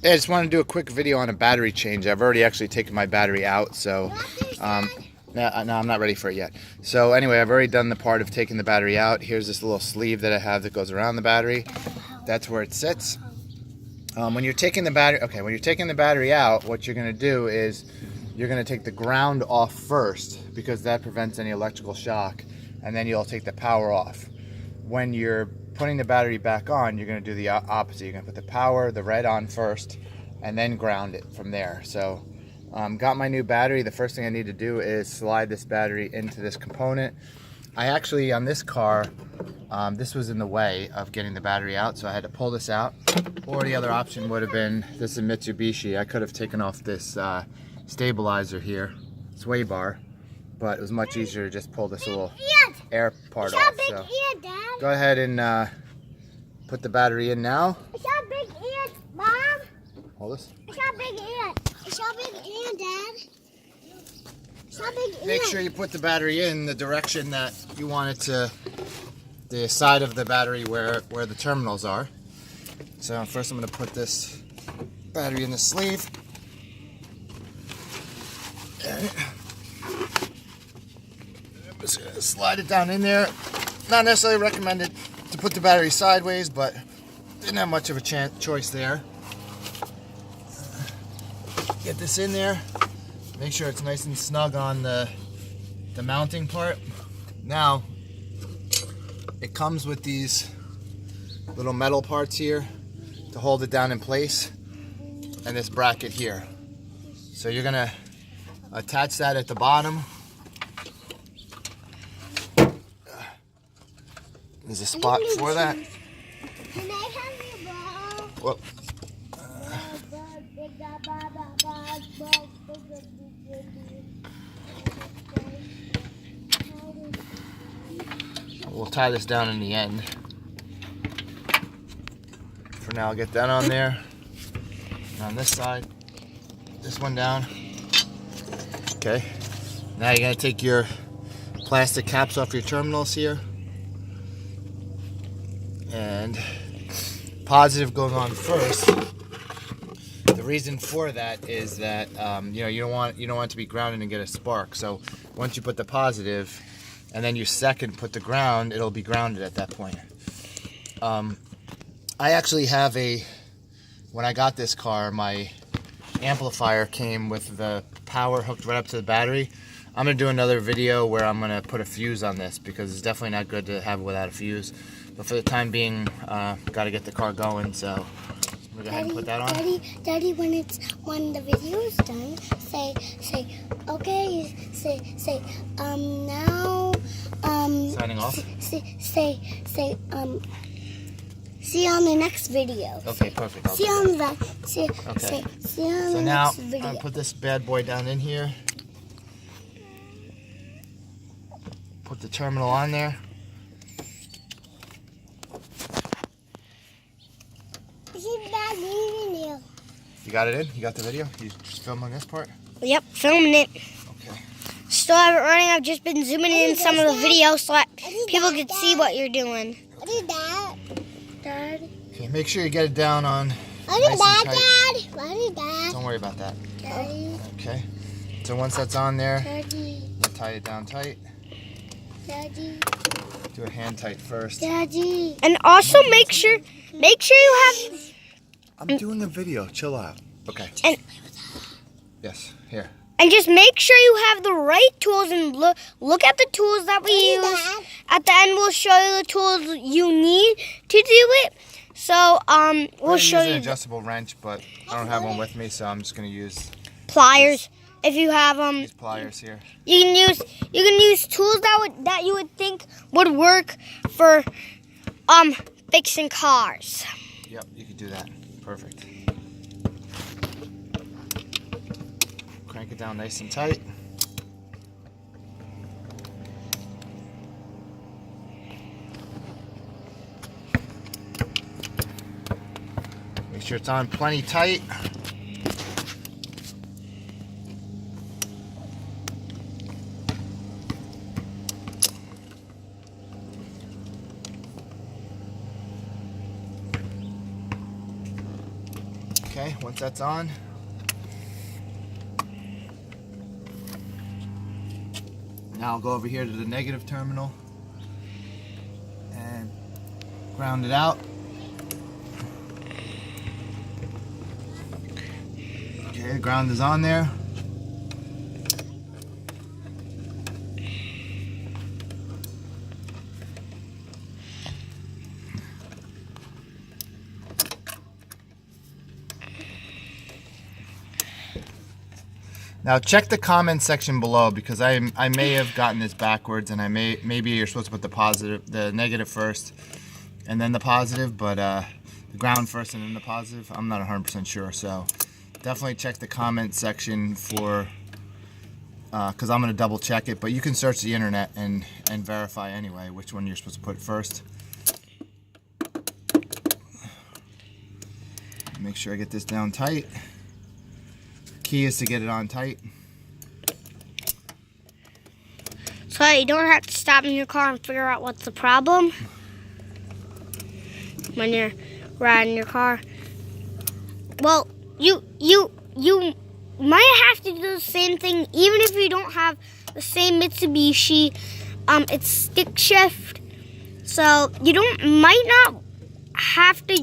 Yeah, I just wanted to do a quick video on a battery change. I've already actually taken my battery out, so no, I'm not ready for it yet. So anyway, I've already done the part of taking the battery out. Here's this little sleeve that I have that goes around the battery. That's where it sits. When you're taking the battery out, what you're going to do is you're going to take the ground off first, because that prevents any electrical shock, and then you'll take the power off. When you're putting the battery back on, you're going to do the opposite. You're going to put the power, the red, on first, and then ground it from there. So got my new battery. The first thing I need to do is slide this battery into this component. I actually, on this car, this was in the way of getting the battery out, so I had to pull this out. Or the other option would have been, this is Mitsubishi, I could have taken off this stabilizer here, sway bar, but it was much easier to just pull this little air part off. So go ahead and put the battery in now. It's a big ant, Mom. Hold this. It's a big ant. It's a big ant, Dad. It's a big ant. Make sure you put the battery in the direction that you want it to, the side of the battery where the terminals are. So first I'm going to put this battery in the sleeve. I'm just going to slide it down in there. Not necessarily recommended to put the battery sideways, but didn't have much of a choice there. Get this in there. Make sure it's nice and snug on the mounting part. Now, it comes with these little metal parts here to hold it down in place, and this bracket here. So you're gonna attach that at the bottom. There's a spot for that. Can I have your ball? Whoop. We'll tie this down in the end. For now, I'll get that on there. And on this side, this one down. Okay. Now you're gonna take your plastic caps off your terminals here. And positive goes on first. The reason for that is that you don't want it to be grounded and get a spark. So once you put the positive, and then you second put the ground, it'll be grounded at that point. I actually have when I got this car, my amplifier came with the power hooked right up to the battery. I'm going to do another video where I'm going to put a fuse on this, because it's definitely not good to have it without a fuse. But for the time being, got to get the car going, so I'm going to go ahead and put that on. Daddy, when the video is done, say, okay, say, now, Signing off? Say, see you on the next video. Okay, perfect. See you on the see you on So the now, next video. I'll put this bad boy down in here. Put the terminal on there. You got it in? You got the video? You just filming this part? Yep, filming it. Okay. Still have it running. I've just been zooming in some of the videos so that people can see what you're doing. I did that, Dad. Okay, make sure you get it down on I did that, Dad. I did that. Don't worry about that. Daddy. Okay. So once that's on there, Daddy. you tie it down tight. Daddy. Do a hand tight first. Daddy. And also make sure you have. I'm doing a video. Chill out. Okay. And Yes. Here. And just make sure you have the right tools, and look at the tools that we use. At the end, we'll show you the tools you need to do it. So, we'll show use you an adjustable wrench, but I don't have one with me, so I'm just gonna use pliers. If you have these pliers here. you can use tools that you would think would work for fixing cars. Yep, you can do that. Perfect. Crank it down nice and tight. Make sure it's on plenty tight. Okay, once that's on, now I'll go over here to the negative terminal and ground it out. Okay, the ground is on there. Now check the comment section below, because I may have gotten this backwards, and maybe you're supposed to put the negative first and then the positive, but the ground first and then the positive. I'm not 100% sure, so definitely check the comment section for because I'm going to double check it, but you can search the internet and verify anyway which one you're supposed to put first. Make sure I get this down tight. Key is to get it on tight. So you don't have to stop in your car and figure out what's the problem when you're riding your car. Well, you might have to do the same thing even if you don't have the same Mitsubishi. It's stick shift, so you might not have to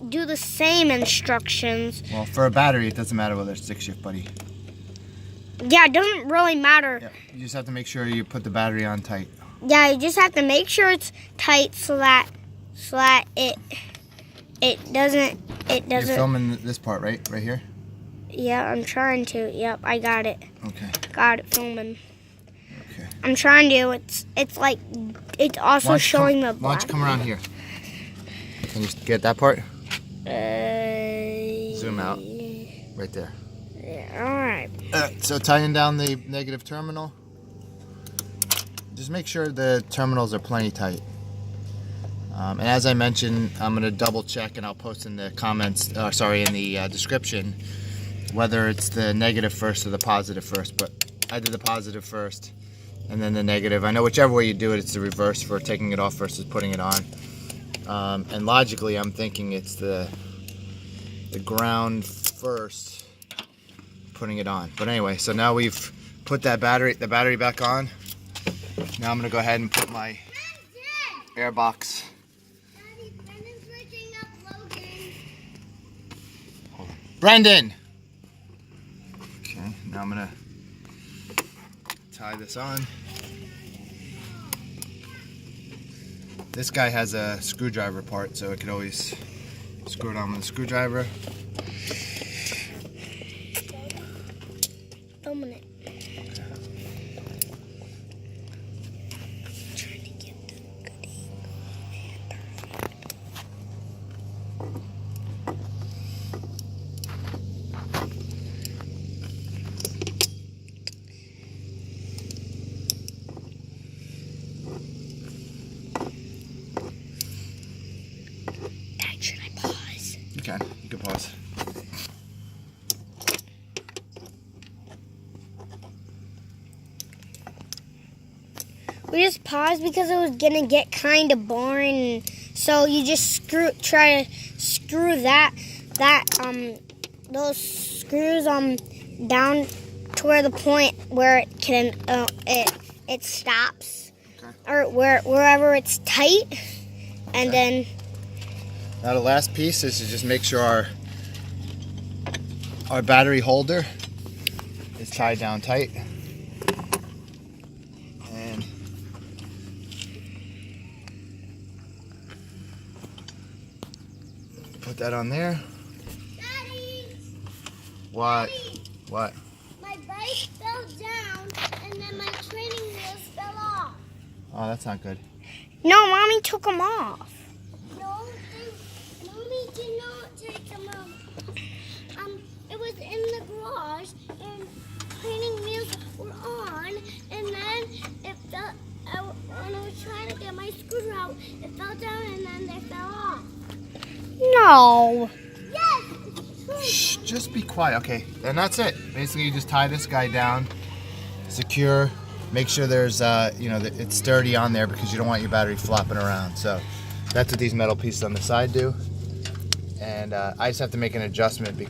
do the same instructions. Well, for a battery, it doesn't matter whether it's stick shift, buddy. Yeah, it doesn't really matter. Yeah, you just have to make sure you put the battery on tight. Yeah, you just have to make sure it's tight so that it doesn't. You're filming this part, right here. Yeah, I'm trying to. Yep, I got it. Okay. Got it filming. Okay. I'm trying to. It's like it's also showing the. Why don't you come around here? Can you get that part? Zoom out. Right there. Yeah, alright. So tying down the negative terminal. Just make sure the terminals are plenty tight. And as I mentioned, I'm going to double check and I'll post in the comments, in the description, whether it's the negative first or the positive first. But I did the positive first and then the negative. I know whichever way you do it, it's the reverse for taking it off versus putting it on. And logically, I'm thinking it's the ground first, putting it on. But anyway, so now we've put the battery back on. Now I'm gonna go ahead and put my air box. Daddy, Brendan's waking up Logan. Hold on. Brendan. Okay, now I'm gonna tie this on. This guy has a screwdriver part, so it could always screw it on with a screwdriver. Filming it. Should I pause? You can pause. We just paused because it was gonna get kind of boring. So you just try to screw those screws down to where the point where it can it stops, Okay. or wherever it's tight, and then. Now the last piece is to just make sure our battery holder is tied down tight. And put that on there. Daddy, What? What? my bike fell down and then my training wheels fell off. Oh, that's not good. No, Mommy took them off. No, Mommy did not take them off. It was in the garage and training wheels were on, and then it fell. When I was trying to get my scooter out, it fell down and then they fell off. No. Yes, it's true. Shh, just be quiet. Okay, and that's it. Basically, you just tie this guy down, secure. Make sure there's, that it's sturdy on there because you don't want your battery flopping around. So that's what these metal pieces on the side do. And I just have to make an adjustment because